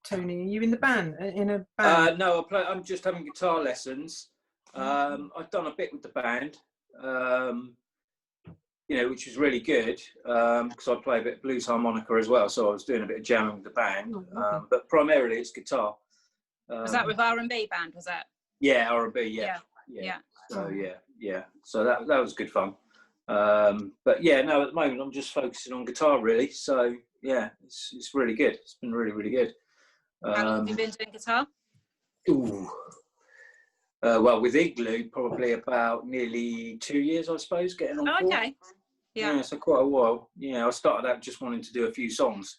Tony? Are you in the band? In a band? No, I'm just having guitar lessons. I've done a bit with the band, which was really good because I play a bit of blues harmonica as well. So I was doing a bit of jamming with the band, but primarily it's guitar. Was that with R&B band? Was that? Yeah, R&B. Yeah. So So that was good fun. But yeah, no, at the moment I'm just focusing on guitar really. So yeah, it's really good. It's been really, really good. How long have you been doing guitar? Well, with Igloo, probably about nearly 2 years, I suppose, getting on. Okay. Yeah, so quite a while. Yeah, I started out just wanting to do a few songs,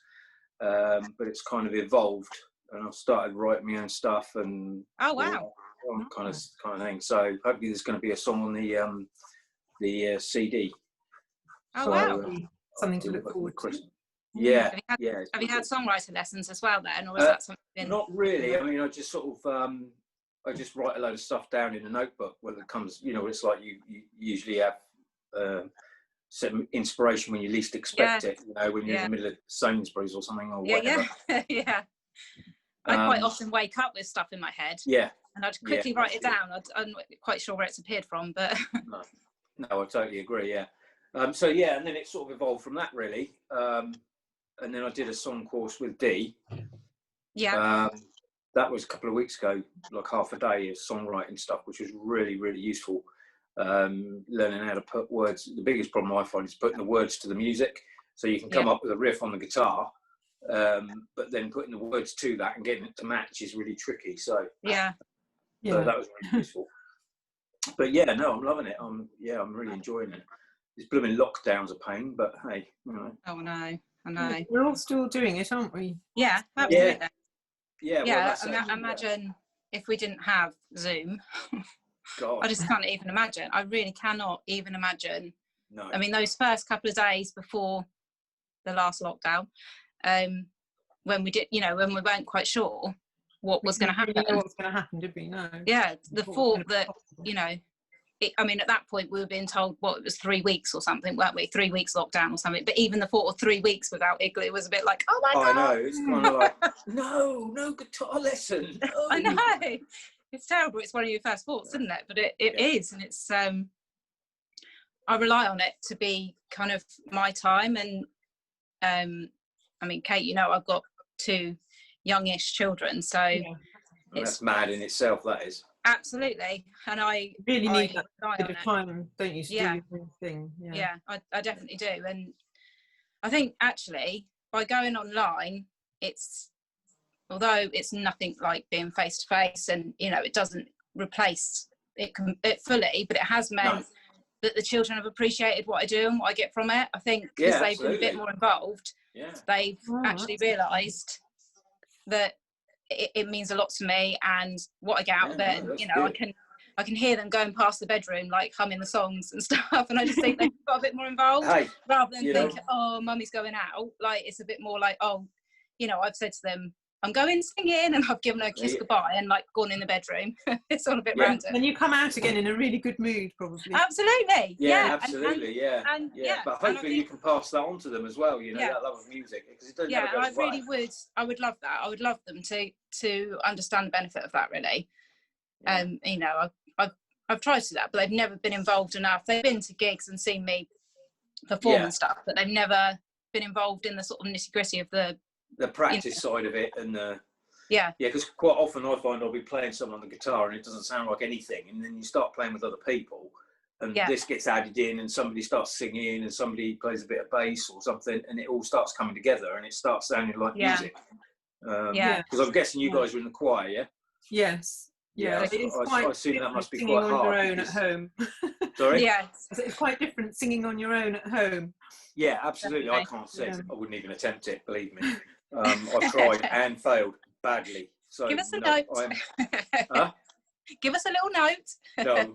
but it's kind of evolved, and I've started writing my own stuff and kind of thing. So hopefully, there's going to be a song on the CD. Wow! Something to look forward to. Yeah, Have you had songwriting lessons as well then, or is that something? Not really. I mean, I just sort of I just write a load of stuff down in a notebook when it comes. It's like you usually have some inspiration when you least expect it. When you're in the middle of Sainsbury's or something or whatever. Yeah. I quite often wake up with stuff in my head. Yeah. And I'd quickly write it down. I'm not quite sure where it's appeared from, but. No, I totally agree. Yeah. And then it sort of evolved from that really. And then I did a song course with Dee. Yeah. That was a couple of weeks ago, like half a day of songwriting stuff, which was really, really useful. Learning how to put words. The biggest problem I find is putting the words to the music. So you can come up with a riff on the guitar, but then putting the words to that and getting it to match is really tricky. So so that was really useful. But yeah, no, I'm loving it. I'm really enjoying it. This blooming lockdown's a pain, but hey, Oh no, I know. We're all still doing it, aren't we? Yeah, absolutely. Yeah. Imagine if we didn't have Zoom. God. I just can't even imagine. I really cannot even imagine. No. I mean, those first couple of days before the last lockdown, when we did, when we weren't quite sure what was going to happen. We didn't know what was going to happen, did we? No. Yeah, the thought that, I mean, at that point we were being told, it was 3 weeks or something, weren't we? 3 weeks lockdown or something. But even the thought of 3 weeks without Igloo was a bit like, oh my God. I know. It's kind of like, no guitar lesson. No. I know. It's terrible. It's one of your first thoughts, isn't it? But it is. And it's, I rely on it to be kind of my time. And, I mean, Kate, I've got 2 youngish children. So that's mad in itself, that is. Absolutely. And I really need that bit of time, don't you, to do your own thing. Yeah, I definitely do. And I think actually by going online, although it's nothing like being face to face, and it doesn't replace it fully, but it has meant that the children have appreciated what I do and what I get from it. I think because they've been a bit more involved, they've actually realised that it means a lot to me and what I get out of it. And, I can hear them going past the bedroom, like humming the songs and stuff. And I just think they've got a bit more involved rather than think, oh, mummy's going out. Like, it's a bit more like, oh, I've said to them, I'm going singing, and I've given her a kiss goodbye and like gone in the bedroom. It's all a bit random. And you come out again in a really good mood, probably. Absolutely. Absolutely. But hopefully you can pass that on to them as well. That love of music, because it doesn't. Yeah, I really would. I would love that. I would love them to understand the benefit of that. Really. I've tried to do that, but they've never been involved enough. They've been to gigs and seen me perform and stuff, but they've never been involved in the sort of nitty gritty of the practice side of it. And because quite often I find I'll be playing something on the guitar and it doesn't sound like anything, and then you start playing with other people and this gets added in and somebody starts singing and somebody plays a bit of bass or something, and it all starts coming together and it starts sounding like music. Because I'm guessing you guys are in the choir. Yes. Yeah, it's quite I assume that must be singing quite on hard. your own at home. Sorry? Yes. It's quite different singing on your own at home. Yeah, absolutely. Definitely. I can't sing. I wouldn't even attempt it, believe me. I've tried and failed badly. So give us a note. Give us a little note. No,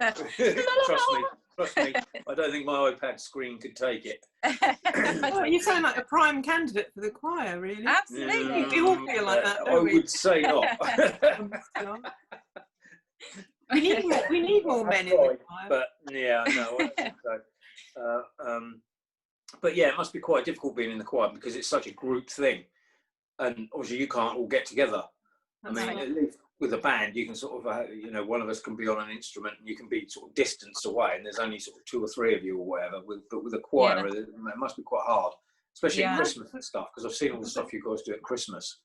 trust me. I don't think my iPad screen could take it. You sound like a prime candidate for the choir, really. Absolutely. We all feel like that, I don't we? would say not. we need more men in the choir. But I don't think so. But yeah, it must be quite difficult being in the choir because it's such a group thing. and obviously you can't all get together. That's I mean, at least with a band, you can sort of, you know, one of us can be on an instrument and you can be sort of distance away, and there's only sort of 2 or 3 of you or whatever. But with a choir, it must be quite hard, especially at Christmas and stuff, because I've seen all the stuff you guys do at Christmas.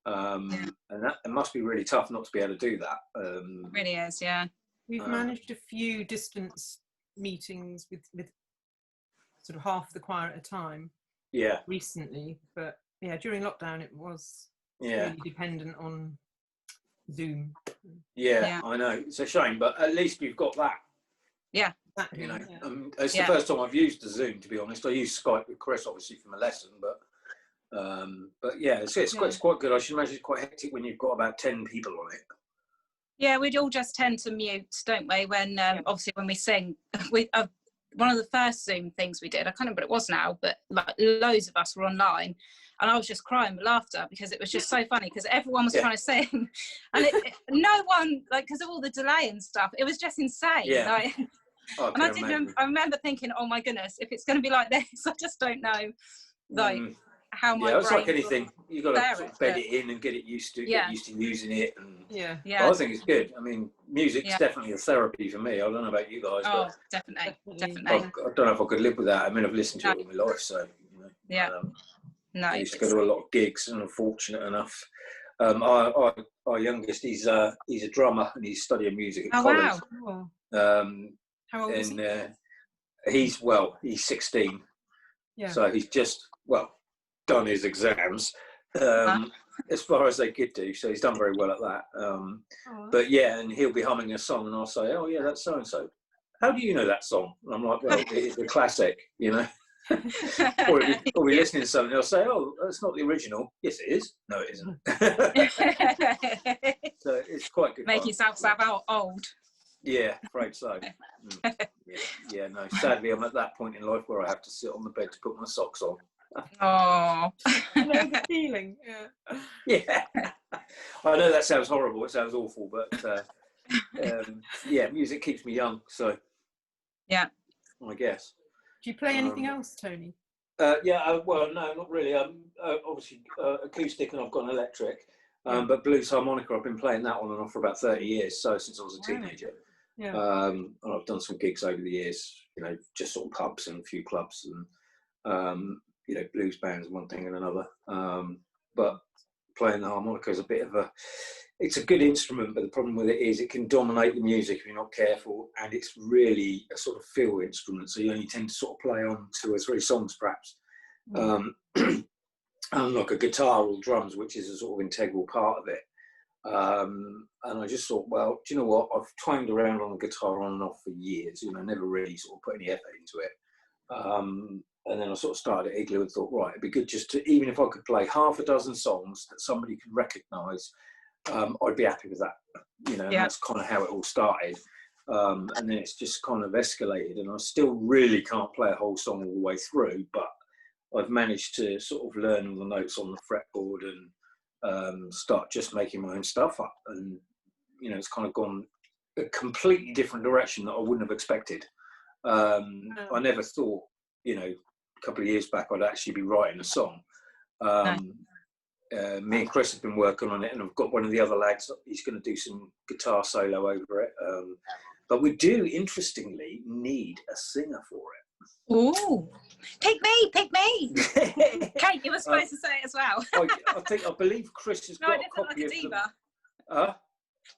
And that it must be really tough not to be able to do that. It really is, yeah. We've managed a few distance meetings with sort of half the choir at a time. Yeah. Recently, but yeah, during lockdown it was really dependent on Zoom. Yeah, I know. It's a shame, but at least you've got that. Yeah. Exactly. You know, it's the first time I've used the Zoom, to be honest. I use Skype with Chris, obviously, from a lesson, but yeah, it's quite good. I should imagine it's quite hectic when you've got about 10 people on it. Yeah, we'd all just tend to mute, don't we? When obviously when we sing, one of the first Zoom things we did, I can't remember what it was now, but like loads of us were online, and I was just crying with laughter because it was just so funny because everyone was trying to sing, and no one, like, because of all the delay and stuff, it was just insane. Yeah. Like, and I remember thinking, oh my goodness, if it's going to be like this, I just don't know, like. How my it's like anything, you've got to sort of bed it in and get it used to using it. And but I think it's good. I mean, music's definitely a therapy for me. I don't know about you guys, but definitely. I don't know if I could live without it. I mean, I've listened to it all my life, so you know. I used to go to a lot of gigs, and I'm fortunate enough. Our youngest, he's a drummer, and he's studying music at college. Wow. How old is he? He's 16. Yeah. So he's just done his exams as far as they could do, so he's done very well at that. But yeah, and he'll be humming a song and I'll say, oh yeah, that's so and so. How do you know that song? And I'm like, well, it's a classic, you know. or we're listening to something, they'll say, oh, that's not the original. Yes it is. No it isn't. So it's quite good. Make yourself sound old. Yeah, afraid so. No, sadly I'm at that point in life where I have to sit on the bed to put my socks on. Oh, I know the feeling. Yeah. I know that sounds horrible. It sounds awful, but music keeps me young. So I guess. Do you play anything else, Tony? Well, no, not really. Obviously acoustic, and I've got an electric. But blues harmonica, I've been playing that on and off for about 30 years. So since I was a teenager. Yeah. And I've done some gigs over the years. You know, just sort of pubs and a few clubs and. You know, blues bands, one thing and another. But playing the harmonica is it's a good instrument, but the problem with it is it can dominate the music if you're not careful, and it's really a sort of feel instrument, so you only tend to sort of play on 2 or 3 songs perhaps. Unlike a guitar or drums, which is a sort of integral part of it. And I just thought, well, do you know what? I've twanged around on the guitar on and off for years, you know, never really sort of put any effort into it. And then I sort of started at Igloo and thought, right, it'd be good just to, even if I could play half a dozen songs that somebody could recognise, I'd be happy with that. You know, and that's kind of how it all started. And then it's just kind of escalated, and I still really can't play a whole song all the way through, but I've managed to sort of learn all the notes on the fretboard and start just making my own stuff up. And, you know, it's kind of gone a completely different direction that I wouldn't have expected. I never thought, you know, a couple of years back I'd actually be writing a song. Me and Chris have been working on it, and I've got one of the other lads, he's going to do some guitar solo over it. But we do, interestingly, need a singer for it. Ooh, pick me! Kate, you were supposed to say it as well. I believe Chris has got a copy of them.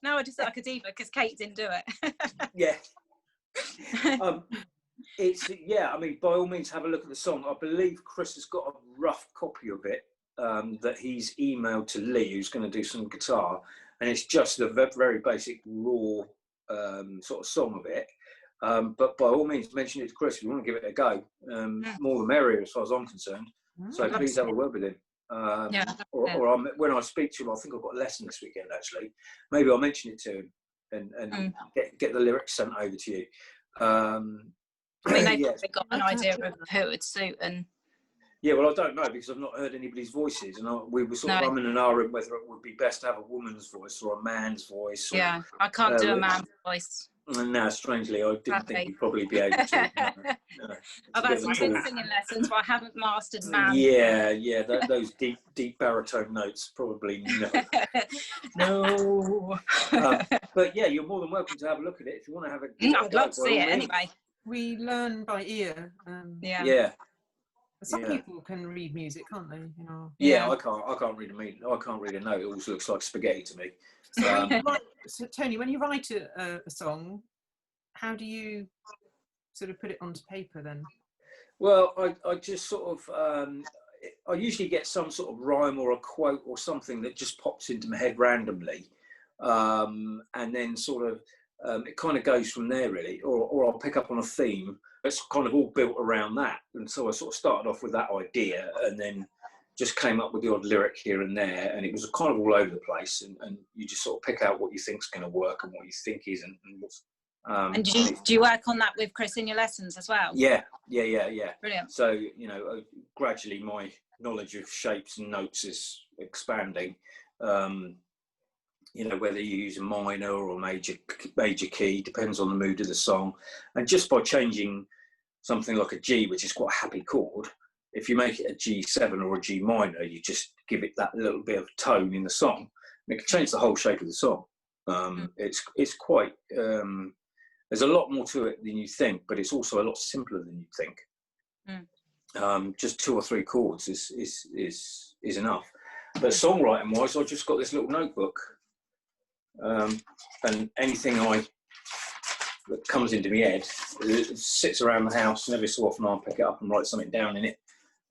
No, I just said like a diva because Kate didn't do it. Yeah. I mean, by all means, have a look at the song. I believe Chris has got a rough copy of it that he's emailed to Lee, who's going to do some guitar, and it's just a very basic raw sort of song of it. But by all means, mention it to Chris if you want to give it a go. More the merrier, as far as I'm concerned. So please have a word with him. When I speak to him, I think I've got a lesson this weekend. Actually, maybe I'll mention it to him and get the lyrics sent over to you. I mean, they've probably got an idea of who it would suit, and well, I don't know because I've not heard anybody's voices, and we were sort of umming and ahhing whether it would be best to have a woman's voice or a man's voice. I can't do a man's voice. No, strangely, I didn't think you'd probably be able to. No. I've had some good singing lessons, but I haven't mastered man. Yeah, those deep baritone notes, probably no. No. But yeah, you're more than welcome to have a look at it if you want to have a. I'd love to see it anyway. We learn by ear. Yeah. Some people can read music, can't they? You know. Yeah, I can't read a note. It always looks like spaghetti to me. So Tony, when you write a song, how do you sort of put it onto paper then? Well, I just sort of I usually get some sort of rhyme or a quote or something that just pops into my head randomly, and then sort of it kind of goes from there really, or I'll pick up on a theme that's kind of all built around that. And so I sort of started off with that idea and then just came up with the odd lyric here and there, and it was kind of all over the place, and you just sort of pick out what you think's going to work and what you think isn't, and what's. And do you work on that with Chris in your lessons as well? Yeah. Brilliant. So, you know, gradually my knowledge of shapes and notes is expanding. You know, whether you use a minor or major key, depends on the mood of the song. And just by changing something like a G, which is quite a happy chord, if you make it a G7 or a G minor, you just give it that little bit of tone in the song, and it can change the whole shape of the song. It's quite... there's a lot more to it than you think, but it's also a lot simpler than you think. Just 2 or 3 chords is enough. But songwriting wise, I've just got this little notebook, and anything that comes into my head, it sits around the house, and every so often I'll pick it up and write something down in it.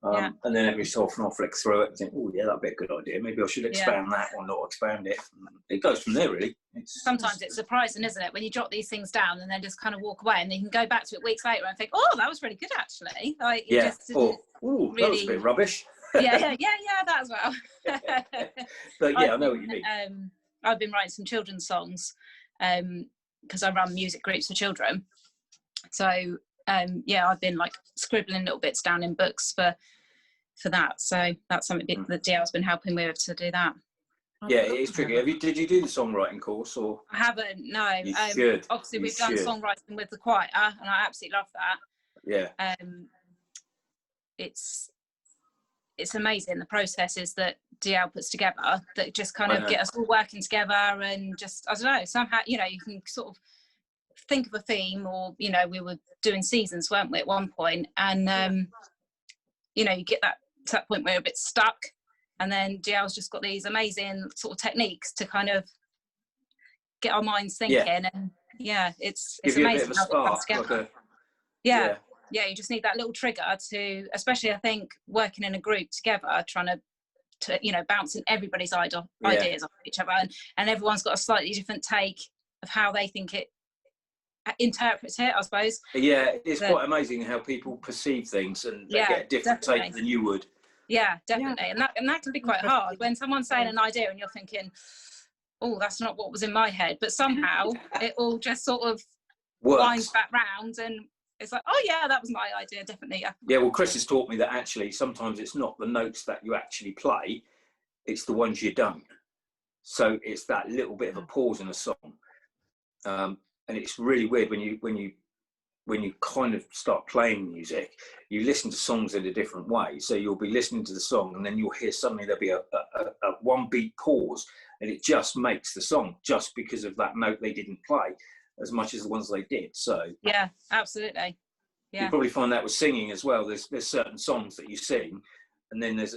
And then every so often I'll flick through it and think, oh yeah, that'd be a good idea. Maybe I should expand that or not expand it. It goes from there, really. Sometimes it's surprising, isn't it, when you jot these things down and then just kind of walk away, and then you can go back to it weeks later and think, oh, that was really good actually. Like, that was a bit rubbish. yeah, that as well. But yeah, I know what you mean. I've been writing some children's songs because I run music groups for children. So I've been like scribbling little bits down in books for that. So that's something that DL's been helping me with, to do that. Yeah, it is tricky. Did you do the songwriting course, or? I haven't. No. You should. Obviously, we've done songwriting with the choir, and I absolutely love that. Yeah. It's amazing the processes that DL puts together that just kind of get us all working together, and just, I don't know, somehow, you know, you can sort of think of a theme, or, you know, we were doing seasons, weren't we, at one point, and you know, you get to that point where you're a bit stuck, and then DL's just got these amazing sort of techniques to kind of get our minds thinking. And it's amazing how it comes together. You just need that little trigger to, especially I think working in a group together, trying to you know, bouncing everybody's ideas off each other, and everyone's got a slightly different take of how they think it interprets it, I suppose. Yeah, it's quite amazing how people perceive things, and they get a different take than you would. Yeah, definitely. And that can be quite hard when someone's saying an idea and you're thinking, oh, that's not what was in my head, but somehow it all just sort of winds back round, and it's like, oh yeah, that was my idea, definitely. Yeah, well, Chris has taught me that actually sometimes it's not the notes that you actually play, it's the ones you don't. So it's that little bit of a pause in a song. And it's really weird when you kind of start playing music, you listen to songs in a different way. So you'll be listening to the song, and then you'll hear suddenly there'll be a 1 beat pause, and it just makes the song, just because of that note they didn't play as much as the ones they did. So yeah, absolutely. Yeah, you probably find that with singing as well. There's certain songs that you sing, and then there's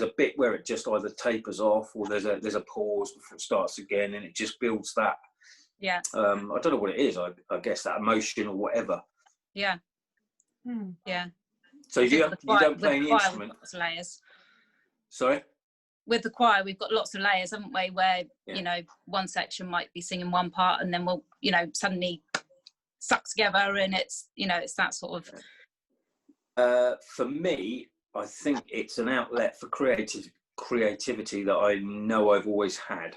a bit where it just either tapers off, or there's a pause before it starts again, and it just builds that. Yeah. I don't know what it is. I guess that emotion or whatever. Yeah. Yeah. So you don't play any instrument? Lots of layers. Sorry? With the choir, we've got lots of layers, haven't we? Where, you know, one section might be singing one part, and then we'll, you know, suddenly suck together, and it's, you know, it's that sort of... For me, I think it's an outlet for creativity that I know I've always had.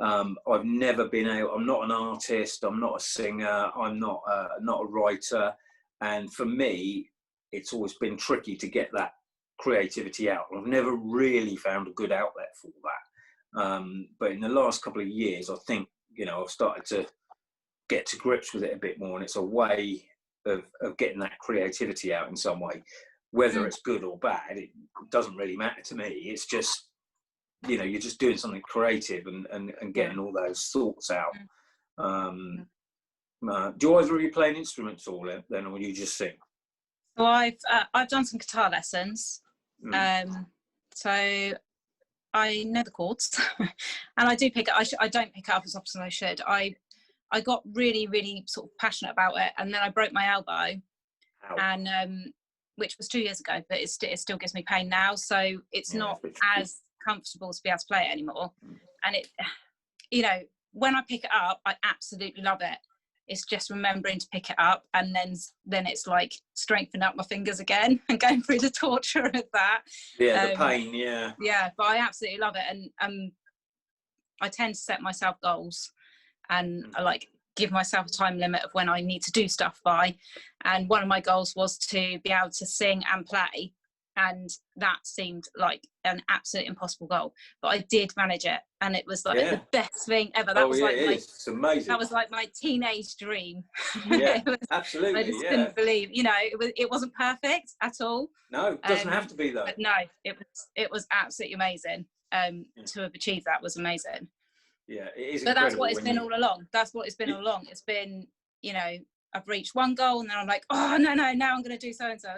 I've never been I'm not an artist, I'm not a singer, I'm not a writer, and for me it's always been tricky to get that creativity out. I've never really found a good outlet for that, but in the last couple of years I think, you know, I've started to get to grips with it a bit more, and it's a way of getting that creativity out in some way. Whether it's good or bad, it doesn't really matter to me. It's just, you know, you're just doing something creative and getting all those thoughts out. Do either of you play an instrument at all then, or you just sing? So I've done some guitar lessons. So I know the chords, and I do pick it. I don't pick it up as often as I should. I got really, really sort of passionate about it, and then I broke my elbow. Ow. And which was 2 years ago, but it still gives me pain now. So it's not as comfortable to be able to play it anymore. And it, you know, when I pick it up, I absolutely love it. It's just remembering to pick it up, and then it's like strengthening up my fingers again and going through the torture of that. Yeah, the pain, yeah. Yeah, but I absolutely love it. And I tend to set myself goals, and I like give myself a time limit of when I need to do stuff by. And one of my goals was to be able to sing and play. And that seemed like an absolute impossible goal, but I did manage it, and it was like the best thing ever. That was like it's amazing. That was like my teenage dream. Yeah, absolutely. I just couldn't believe, you know, it wasn't perfect at all. No, it doesn't have to be though. But no, it was absolutely amazing. To have achieved that was amazing. Yeah, it is. But that's what it's been all along. That's what it's been all along. It's been, you know, I've reached one goal, and then I'm like, oh no, now I'm going to do so and so,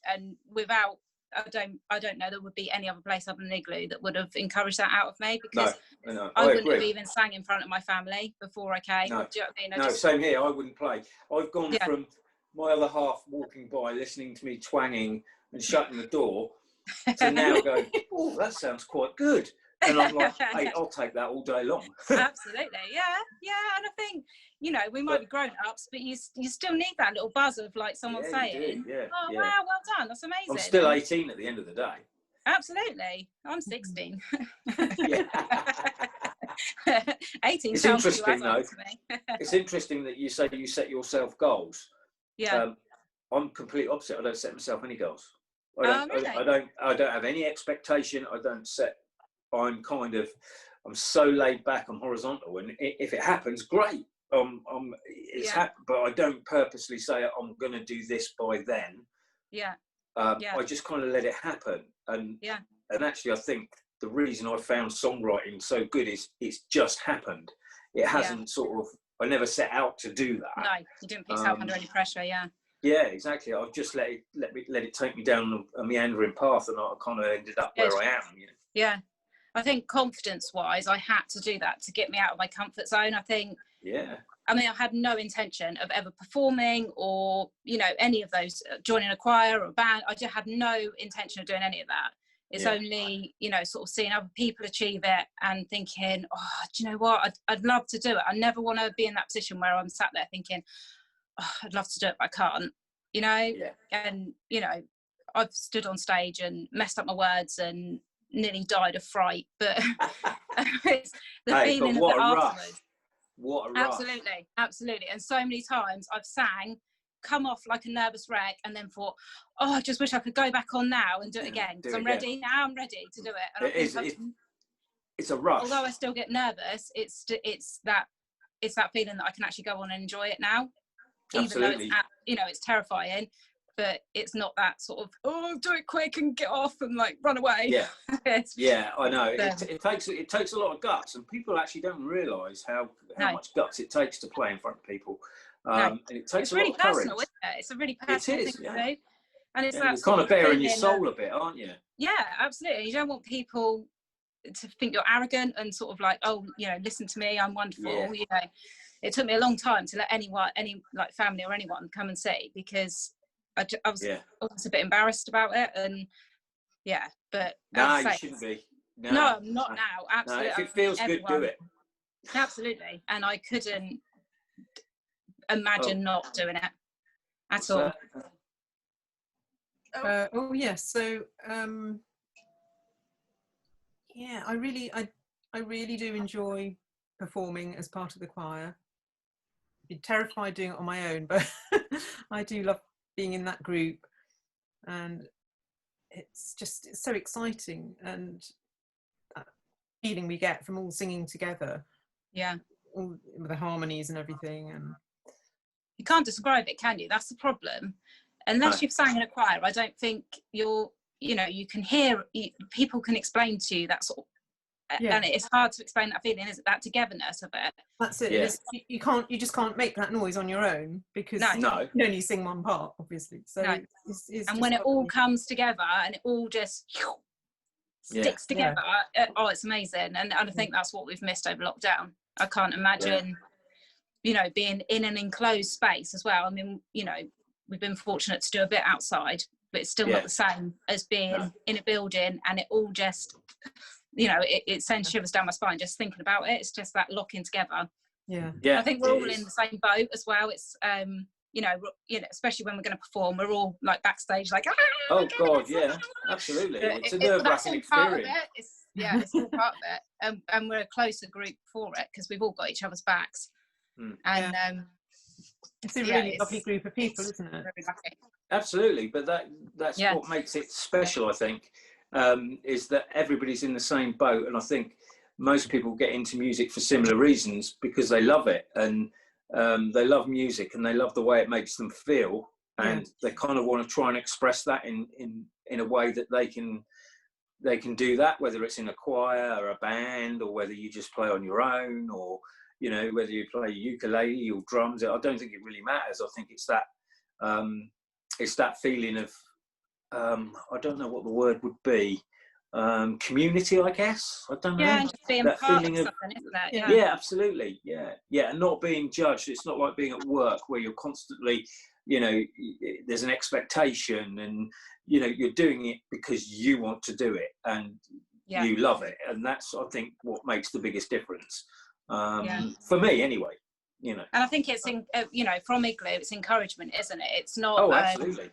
and without. I don't know there would be any other place other than Igloo that would have encouraged that out of me, because no, I wouldn't have even sang in front of my family before I came. No, do you know what I mean? No, same here. I wouldn't play. I've gone from my other half walking by, listening to me twanging and shutting the door, to now going, oh, that sounds quite good. And I'm like, hey, I'll take that all day long. Absolutely, yeah. And I think, you know, we might be grown-ups, but you still need that little buzz of like someone saying, wow, well done, that's amazing. I'm still 18 at the end of the day. Absolutely, I'm 16. 18 it's interesting though. It's interesting that you say you set yourself goals. Yeah. I'm completely opposite. I don't set myself any goals. Really? I don't have any expectation. I don't set. I'm so laid back, I'm horizontal, and if it happens, great. But I don't purposely say I'm going to do this by then. I just kind of let it happen, and actually, I think the reason I found songwriting so good is it's just happened. It hasn't sort of. I never set out to do that. No, you didn't put yourself under any pressure. Yeah, exactly. I've just let it take me down a meandering path, and I kind of ended up where I am. You know? Yeah. I think confidence-wise, I had to do that to get me out of my comfort zone. I think. Yeah. I mean, I had no intention of ever performing or, you know, any of those, joining a choir or a band. I just had no intention of doing any of that. It's only, you know, sort of seeing other people achieve it and thinking, oh, do you know what? I'd love to do it. I never want to be in that position where I'm sat there thinking, oh, I'd love to do it, but I can't, you know? Yeah. And, you know, I've stood on stage and messed up my words and nearly died of fright, but it's the feeling of it afterwards. What a rush. Absolutely. And so many times I've sang, come off like a nervous wreck, and then thought, oh, I just wish I could go back on now and do it again, because I'm ready. Now I'm ready to do it. And it's a rush. Although I still get nervous, it's that feeling that I can actually go on and enjoy it now. Absolutely. Even though it's terrifying, but it's not that sort of, oh, do it quick and get off and like run away. Yeah, I know. It takes a lot of guts, and people actually don't realise how much guts it takes to play in front of people. And it takes a lot of courage. Isn't it? It's a really personal thing to do. And it's that you're kind of bearing your soul a bit, aren't you? Yeah, absolutely. You don't want people to think you're arrogant and sort of like, oh, you know, listen to me, I'm wonderful. You know, it took me a long time to let any like family or anyone come and see, because I was a bit embarrassed about it, and but you shouldn't be. No, I'm not now. Absolutely. No, if it feels good, do it. Absolutely, and I couldn't imagine not doing it at all. So I really do enjoy performing as part of the choir. I'd be terrified doing it on my own, but I do love being in that group, and it's so exciting, and that feeling we get from all singing together, all the harmonies and everything, and You can't describe it, can you? That's the problem. Unless you've sang in a choir, I don't think you can hear, people can explain to you that sort of, and it's hard to explain that feeling, is it? That togetherness of it. That's it. Yeah. You just can't make that noise on your own, because no. you can only sing one part, obviously. So it's and when it all comes together and it all just sticks together, it's amazing. And I think that's what we've missed over lockdown. I can't imagine, being in an enclosed space as well. I mean, we've been fortunate to do a bit outside, but it's still not the same as being in a building, and it all just, it sends shivers down my spine just thinking about it. It's just that locking together. Yeah. I think we're all in the same boat as well. It's especially when we're going to perform, we're all like backstage, like, oh god, yeah, absolutely. It's a nerve-wracking experience. It's all part of it, and we're a closer group for it because we've all got each other's backs. And it's a really lovely group of people, isn't it? Really lucky. Absolutely, but that's what makes it special, I think, is that everybody's in the same boat. And I think most people get into music for similar reasons, because they love it, and they love music, and they love the way it makes them feel, and they kind of want to try and express that in a way that they can do that, whether it's in a choir or a band, or whether you just play on your own, or whether you play ukulele or drums. I don't think it really matters. I think it's that feeling of I don't know what the word would be, community, I guess. I don't know. And just being that part feeling of something, isn't it? Yeah, absolutely. Yeah, and not being judged. It's not like being at work where you're constantly, there's an expectation, and you're doing it because you want to do it, and you love it, and that's, I think, what makes the biggest difference. For me anyway, and I think it's from Igloo, it's encouragement, isn't it? It's not absolutely,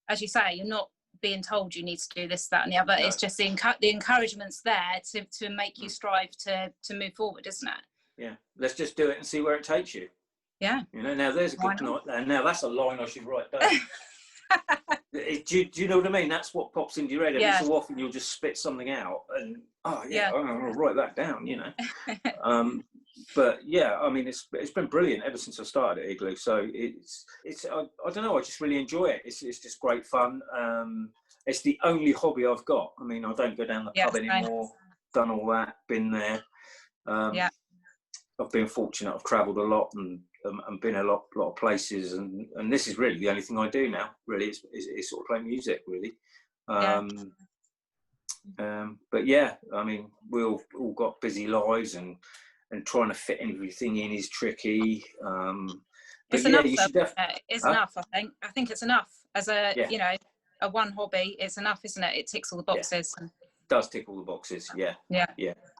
as you say, you're not being told you need to do this, that and the other. It's just the encouragement's there to make you strive to move forward, isn't it? Let's just do it and see where it takes you. Now there's a good night, and now that's a line I should write down. Do you know what I mean? That's what pops into your head. Every so often you'll just spit something out, and I'm gonna write that down. But I mean, it's been brilliant ever since I started at Igloo. So it's I don't know. I just really enjoy it. It's just great fun. It's the only hobby I've got. I mean, I don't go down the pub anymore. Done all that. Been there. I've been fortunate. I've travelled a lot and been a lot of places, and this is really the only thing I do now. Really, is sort of play music. Really. But I mean, we all got busy lives, and trying to fit everything in is tricky. It's enough. It's enough. I think it's enough as a a one hobby. It's enough, isn't it? It ticks all the boxes. It does tick all the boxes. Yeah.